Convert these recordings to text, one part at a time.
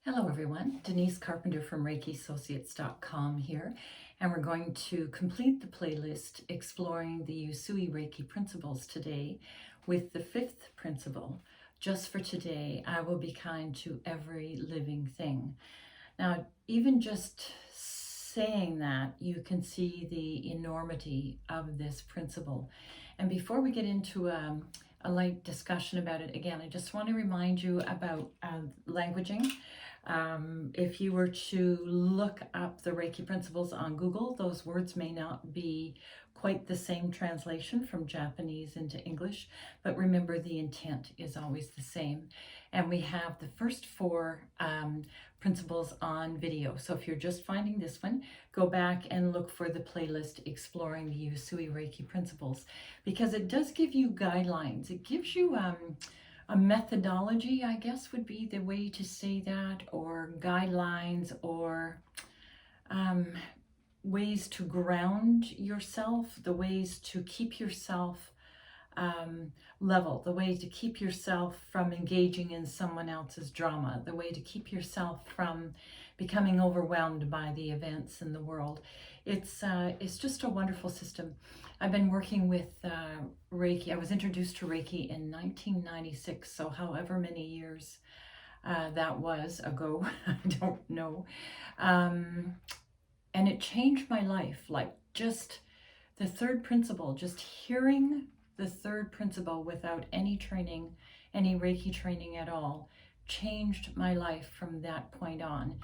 Hello everyone, Denise Carpenter from ReikiAssociates.com here, and we're going to complete the playlist exploring the Usui Reiki principles today with the fifth principle. Just for today, I will be kind to every living thing. Now, even just saying that, you can see the enormity of this principle. And before we get into a light discussion about it, again, I just want to remind you about languaging. If you were to look up the Reiki principles on Google, those words may not be quite the same translation from Japanese into English, but remember the intent is always the same. And we have the first four principles on video. So if you're just finding this one, go back and look for the playlist exploring the Usui Reiki principles, because it does give you guidelines. It gives you a methodology, I guess would be the way to say that, or guidelines, or ways to ground yourself, the ways to keep yourself level, the way to keep yourself from engaging in someone else's drama, the way to keep yourself from becoming overwhelmed by the events in the world. It's just a wonderful system. I've been working with Reiki. I was introduced to Reiki in 1996, so however many years that was ago, I don't know. And it changed my life, like just the third principle, just hearing the third principle without any training, any Reiki training at all, changed my life from that point on.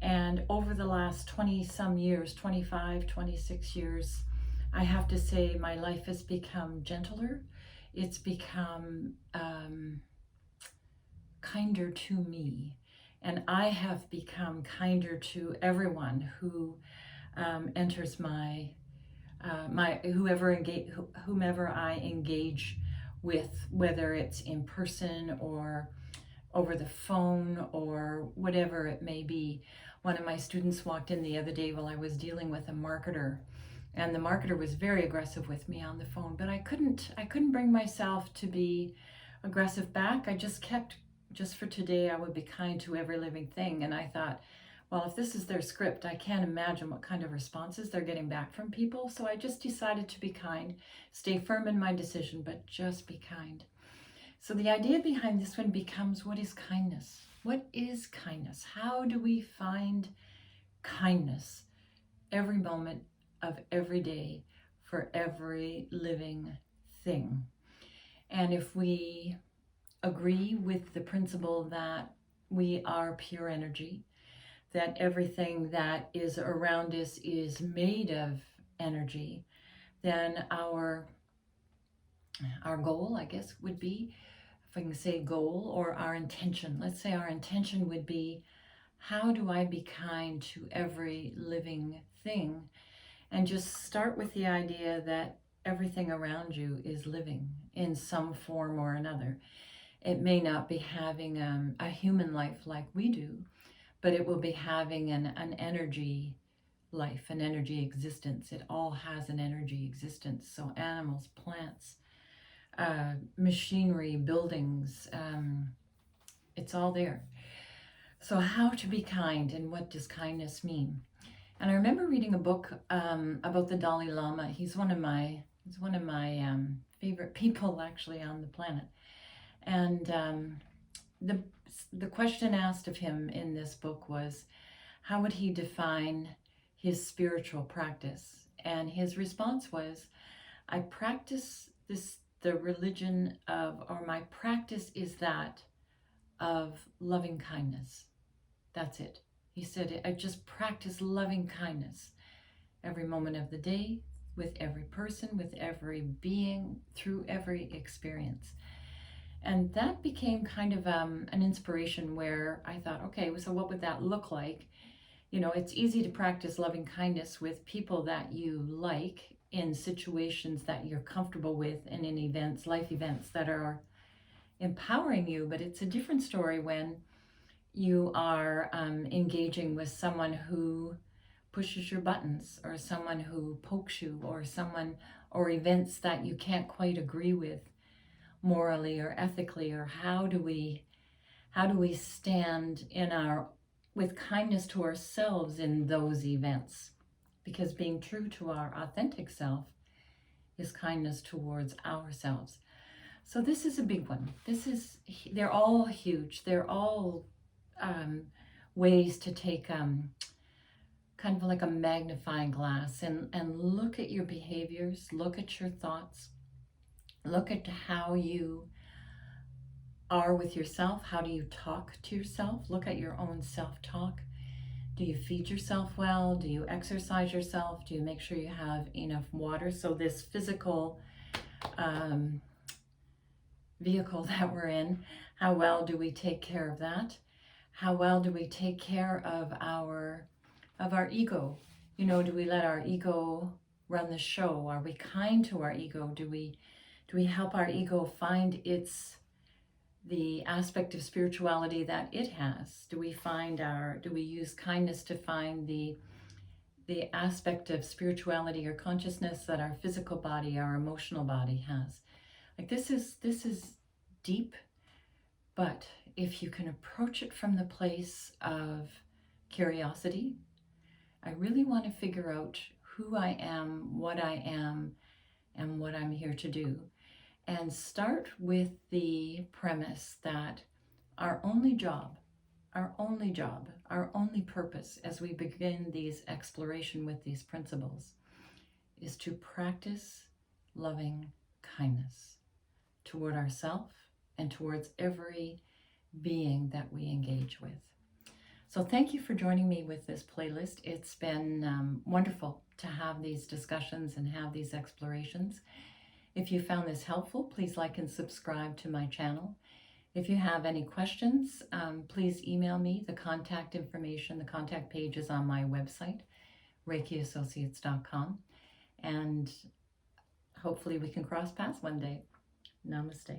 And over the last 20 some years, 25, 26 years, I have to say my life has become gentler. It's become kinder to me. And I have become kinder to everyone who enters whomever I engage with, whether it's in person or over the phone or whatever it may be. One of my students walked in the other day while I was dealing with a marketer, and the marketer was very aggressive with me on the phone, but I couldn't bring myself to be aggressive back. I just kept, just for today, I would be kind to every living thing. And I thought, well, if this is their script, I can't imagine what kind of responses they're getting back from people. So I just decided to be kind, stay firm in my decision, but just be kind. So the idea behind this one becomes, what is kindness? What is kindness? How do we find kindness every moment of every day for every living thing? And if we agree with the principle that we are pure energy, that everything that is around us is made of energy, then our goal, I guess, would be, if I can say goal, or our intention. Let's say our intention would be, how do I be kind to every living thing? And just start with the idea that everything around you is living in some form or another. It may not be having a human life like we do, but it will be having an energy life, an energy existence. It all has an energy existence. So animals, plants, machinery, buildings, it's all there. So how to be kind, and what does kindness mean? And I remember reading a book about the Dalai Lama. He's one of my favorite people actually on the planet. And the question asked of him in this book was, how would he define his spiritual practice? And his response was, I practice the religion of, or my practice is that of loving kindness. That's it. He said, I just practice loving kindness every moment of the day, with every person, with every being, through every experience. And that became kind of an inspiration, where I thought, okay, so what would that look like? You know, it's easy to practice loving kindness with people that you like, in situations that you're comfortable with, and in events, life events that are empowering you. But it's a different story when you are engaging with someone who pushes your buttons, or someone who pokes you, or events that you can't quite agree with morally or ethically. Or how do we stand in our with kindness to ourselves in those events, because being true to our authentic self is kindness towards ourselves. So this is a big one. They're all huge. They're all ways to take kind of like a magnifying glass and look at your behaviors, look at your thoughts, look at how you are with yourself. How do you talk to yourself? Look at your own self-talk. Do you feed yourself well? Do you exercise yourself? Do you make sure you have enough water? So this physical vehicle that we're in, how well do we take care of that? How well do we take care of our ego? You know, do we let our ego run the show? Are we kind to our ego? Do we help our ego find the aspect of spirituality that it has? Do we use kindness to find the aspect of spirituality or consciousness that our physical body, our emotional body has? Like this is deep, but if you can approach it from the place of curiosity, I really want to figure out who I am, and what I'm here to do. And start with the premise that our only job, our only purpose as we begin these exploration with these principles is to practice loving kindness toward ourselves and towards every being that we engage with. So thank you for joining me with this playlist. It's been wonderful to have these discussions and have these explorations. If you found this helpful, please like and subscribe to my channel. If you have any questions, please email me. The contact information, the contact page is on my website, ReikiAssociates.com. And hopefully we can cross paths one day. Namaste.